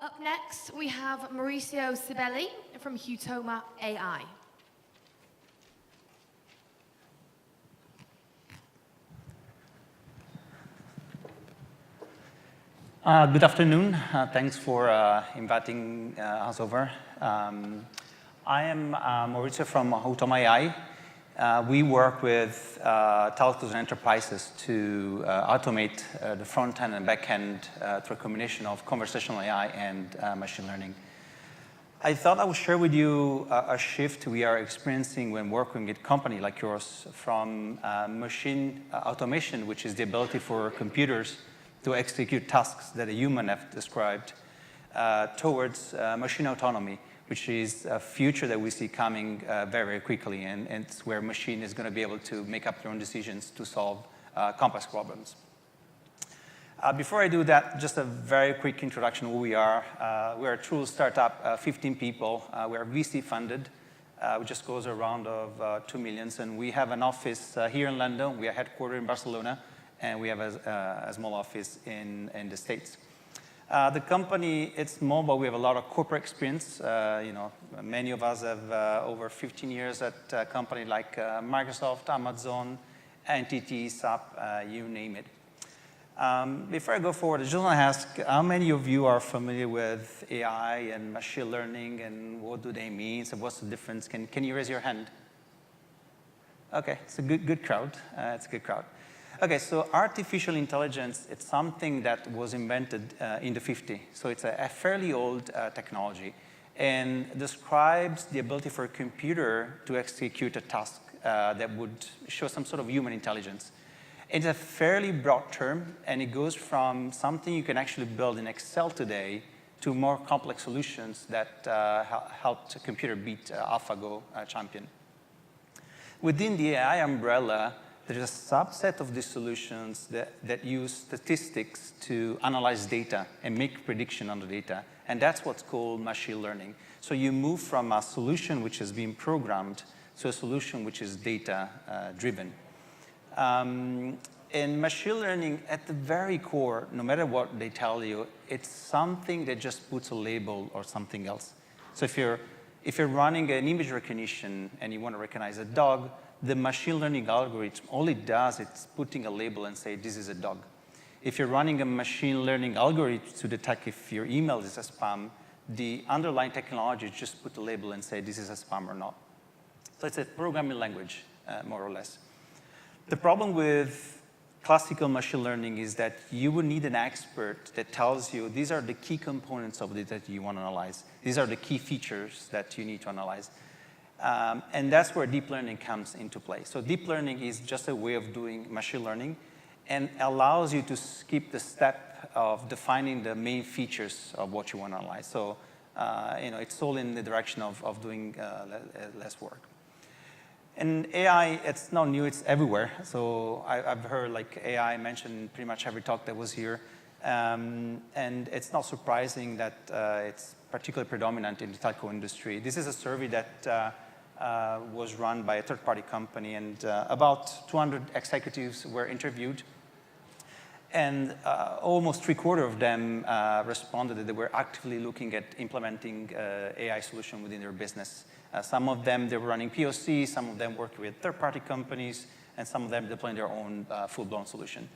Up next, we have Maurizio Cibelli from toma AI. Good afternoon. Thanks for inviting us over. I am Maurizio from toma AI. We work with telecoms and enterprises to automate the front end and back end through a combination of conversational AI and machine learning. I thought I would share with you a shift we are experiencing when working with a company like yours from machine automation, which is the ability for computers to execute tasks that a human have described, towards machine autonomy, which is a future that we see coming very, very quickly, and it's where machine is going to be able to make up their own decisions to solve complex problems. Before I do that, just a very quick introduction of who we are. We're a true startup, 15 people. We're VC funded. We just closed a round of 2 million, and we have an office here in London. We are headquartered in Barcelona, and we have a small office in the States. The company, it's small, but we have a lot of corporate experience. Many of us have over 15 years at a company like Microsoft, Amazon, NTT, SAP, you name it. Before I go forward, I just want to ask, how many of you are familiar with AI and machine learning, and what do they mean? So what's the difference? Can you raise your hand? Okay, it's a good crowd. It's a good crowd. Okay, so artificial intelligence, it's something that was invented in the 50s. So it's a fairly old technology, and describes the ability for a computer to execute a task that would show some sort of human intelligence. It's a fairly broad term, and it goes from something you can actually build in Excel today to more complex solutions that helped a computer beat AlphaGo champion. Within the AI umbrella, there's a subset of these solutions that use statistics to analyze data and make prediction on the data, and that's what's called machine learning. So you move from a solution which has been programmed to a solution which is data-driven. And machine learning, at the very core, no matter what they tell you, it's something that just puts a label or something else. So if you're running an image recognition and you want to recognize a dog, the machine learning algorithm, all it does, it's putting a label and say, this is a dog. If you're running a machine learning algorithm to detect if your email is a spam, the underlying technology just put a label and say, this is a spam or not. So it's a programming language, more or less. The problem with classical machine learning is that you would need an expert that tells you, these are the key components of the data you want to analyze. These are the key features that you need to analyze. And that's where deep learning comes into play. So deep learning is just a way of doing machine learning and allows you to skip the step of defining the main features of what you want to analyze. So it's all in the direction of doing less work. And AI, it's not new, it's everywhere. So I've heard AI mentioned in pretty much every talk that was here. And it's not surprising that it's particularly predominant in the telco industry. This is a survey that was run by a third-party company, and about 200 executives were interviewed. And almost 3/4 of them responded that they were actively looking at implementing AI solution within their business. Some of them, they were running POC, some of them worked with third-party companies, and some of them deploying their own full-blown solution.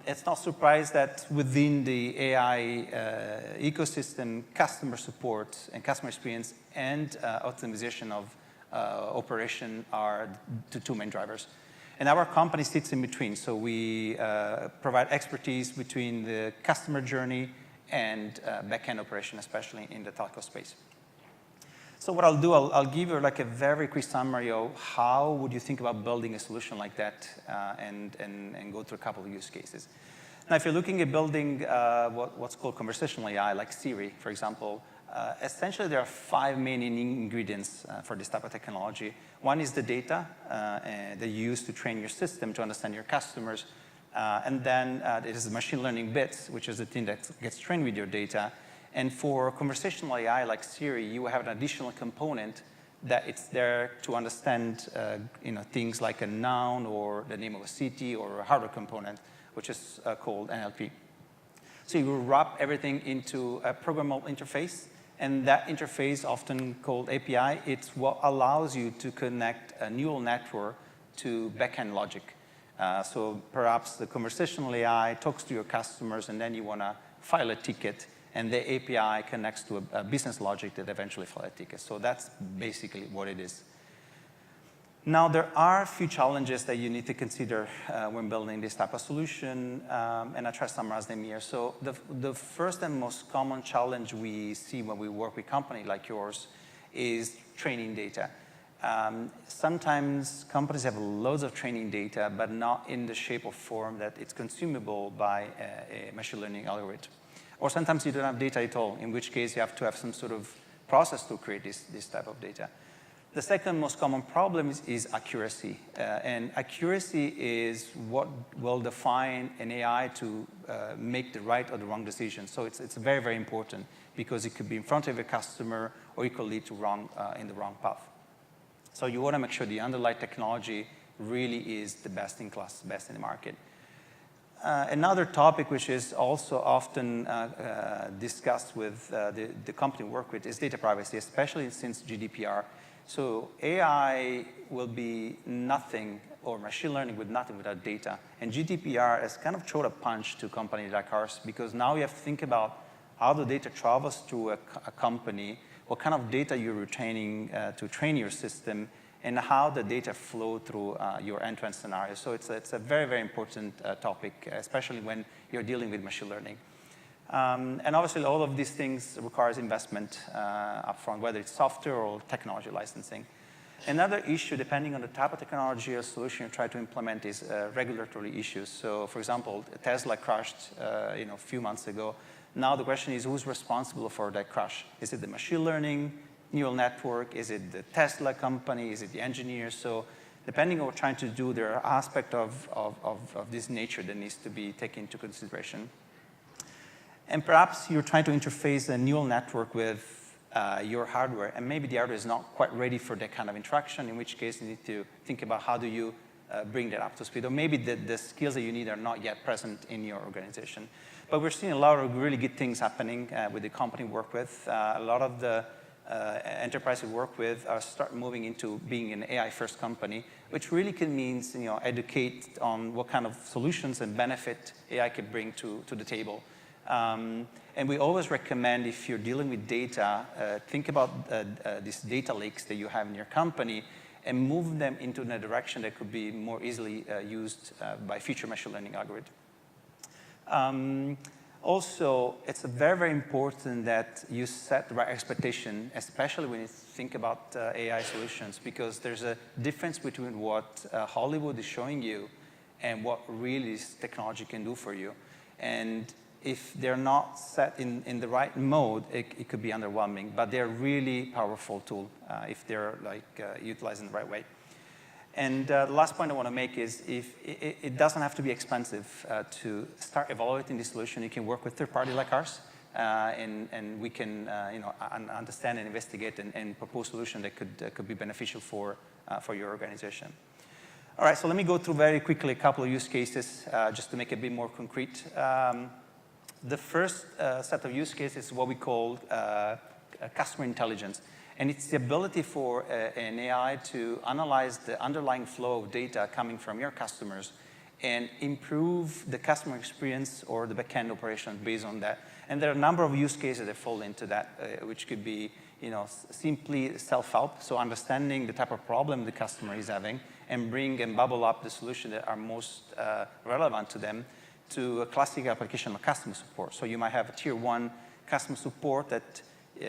It's not surprised that within the AI ecosystem, customer support and customer experience and optimization of operation are the two main drivers. And our company sits in between. So we provide expertise between the customer journey and back-end operation, especially in the telco space. So what I'll do, I'll give you a very quick summary of how would you think about building a solution like that and go through a couple of use cases. Now, if you're looking at building what's called conversational AI, like Siri, for example, essentially there are 5 main ingredients for this type of technology. One is the data that you use to train your system to understand your customers. And then there is the machine learning bits, which is the thing that gets trained with your data. And for conversational AI like Siri, you have an additional component that it's there to understand things like a noun or the name of a city or a hardware component, which is called NLP. So you wrap everything into a programmable interface, and that interface, often called API, it's what allows you to connect a neural network to backend logic. So perhaps the conversational AI talks to your customers, and then you want to file a ticket, and the API connects to a business logic that eventually file a ticket. So that's basically what it is. Now, there are a few challenges that you need to consider when building this type of solution, and I try to summarize them here. So the first and most common challenge we see when we work with companies like yours is training data. Sometimes companies have loads of training data, but not in the shape or form that it's consumable by a machine learning algorithm. Or sometimes you don't have data at all, in which case you have to have some sort of process to create this type of data. The second most common problem is accuracy. And accuracy is what will define an AI to make the right or the wrong decision. So it's very, very important, because it could be in front of a customer, or it could lead to in the wrong path. So you want to make sure the underlying technology really is the best in class, best in the market. Another topic which is also often discussed with the company we work with is data privacy, especially since GDPR. So AI will be nothing, or machine learning with nothing without data. And GDPR has kind of thrown a punch to companies like ours, because now you have to think about how the data travels through a company, what kind of data you're retaining to train your system, and how the data flow through your end-to-end scenario. So it's a very, very important topic, especially when you're dealing with machine learning. And obviously, all of these things requires investment upfront, whether it's software or technology licensing. Another issue, depending on the type of technology or solution you try to implement, is regulatory issues. So, for example, Tesla crashed a few months ago. Now the question is, who's responsible for that crash? Is it the machine learning neural network? Is it the Tesla company? Is it the engineers? So depending on what we're trying to do, there are aspects of this nature that needs to be taken into consideration. And perhaps you're trying to interface a neural network with your hardware, and maybe the hardware is not quite ready for that kind of interaction, in which case you need to think about how do you bring that up to speed. Or maybe the skills that you need are not yet present in your organization. But we're seeing a lot of really good things happening with the company we work with. A lot of the enterprise we work with are start moving into being an AI-first company, which really can mean educate on what kind of solutions and benefit AI could bring to the table. And we always recommend, if you're dealing with data, think about these data lakes that you have in your company and move them into a direction that could be more easily used by future machine learning algorithms. Also, it's very, very important that you set the right expectation, especially when you think about AI solutions, because there's a difference between what Hollywood is showing you and what really this technology can do for you. And if they're not set in the right mode, it could be underwhelming. But they're really powerful tool if they're utilized in the right way. And the last point I want to make is, if it doesn't have to be expensive to start evaluating this solution. You can work with third party like ours, and we can understand and investigate and propose solution that could be beneficial for your organization. All right, so let me go through very quickly a couple of use cases just to make it a bit more concrete. The first set of use cases is what we call customer intelligence. And it's the ability for an AI to analyze the underlying flow of data coming from your customers and improve the customer experience or the backend operation based on that. And there are a number of use cases that fall into that, which could be simply self-help, so understanding the type of problem the customer is having and bring and bubble up the solution that are most relevant to them, to a classic application of customer support. So you might have a tier 1 customer support that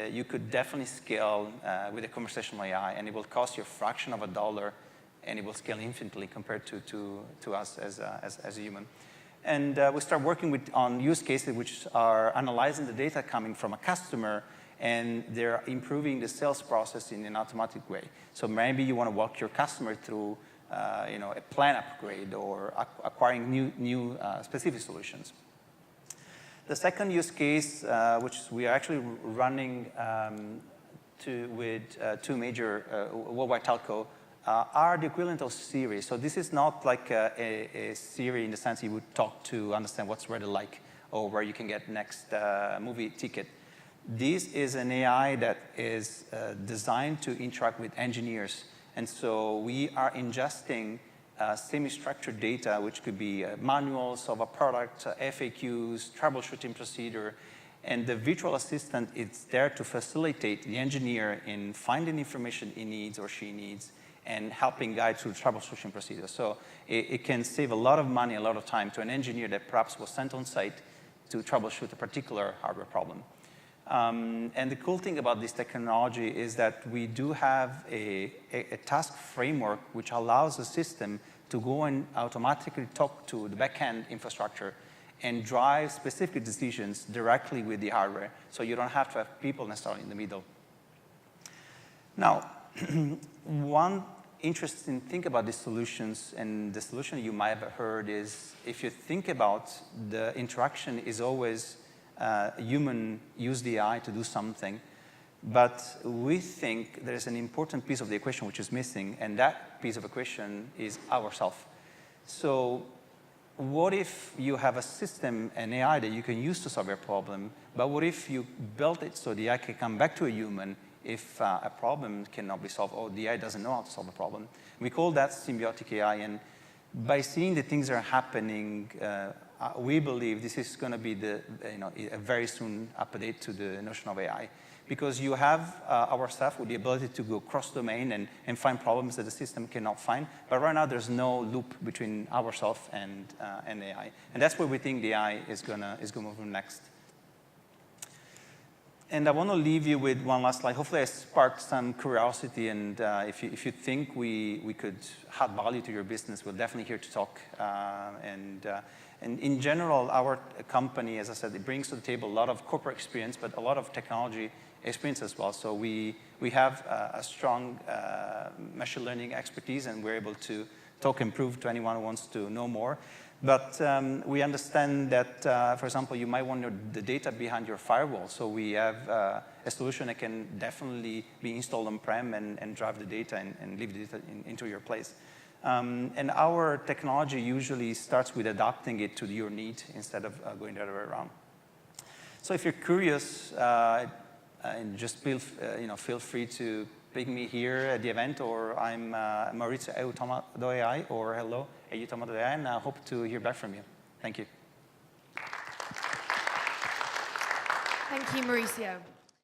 you could definitely scale with a conversational AI, and it will cost you a fraction of a dollar, and it will scale infinitely compared to us as a human. And we start working on use cases which are analyzing the data coming from a customer, and they're improving the sales process in an automatic way. So maybe you want to walk your customer through a plan upgrade or acquiring new specific solutions. The second use case, which we are actually running with two major worldwide telco, are the equivalent of Siri. So this is not like a Siri in the sense you would talk to understand what's weather like, or where you can get next movie ticket. This is an AI that is designed to interact with engineers. And so we are ingesting semi-structured data, which could be manuals of a product, FAQs, troubleshooting procedure. And the virtual assistant is there to facilitate the engineer in finding information he needs or she needs and helping guide through the troubleshooting procedure. So it can save a lot of money, a lot of time to an engineer that perhaps was sent on site to troubleshoot a particular hardware problem. And the cool thing about this technology is that we do have a task framework which allows the system to go and automatically talk to the back-end infrastructure and drive specific decisions directly with the hardware. So you don't have to have people necessarily in the middle. Now, one interesting thing about these solutions, and the solution you might have heard is, if you think about the interaction is always human use the AI to do something, but we think there's an important piece of the equation which is missing, and that piece of equation is ourselves. So what if you have a system, an AI that you can use to solve your problem, but what if you build it so the AI can come back to a human if a problem cannot be solved or the AI doesn't know how to solve a problem? We call that symbiotic AI, and by seeing the things that are happening, we believe this is going to be a very soon update to the notion of AI. Because you have our staff with the ability to go cross-domain and find problems that the system cannot find. But right now, there's no loop between ourselves and AI. And that's where we think the AI is going to move next. And I want to leave you with one last slide. Hopefully, I sparked some curiosity. And if you think we could add value to your business, we're definitely here to talk. And in general, our company, as I said, it brings to the table a lot of corporate experience, but a lot of technology experience as well. So we have a strong machine learning expertise, and we're able to talk and prove to anyone who wants to know more. But we understand that, for example, you might want the data behind your firewall. So we have a solution that can definitely be installed on-prem and drive the data and leave the data into your place. And our technology usually starts with adapting it to your need instead of going the other way around. So if you're curious, and just feel free to pick me here at the event, or I'm Maurizio @toma.ai or hello @toma.ai, and I hope to hear back from you. Thank you. Thank you, Maurizio.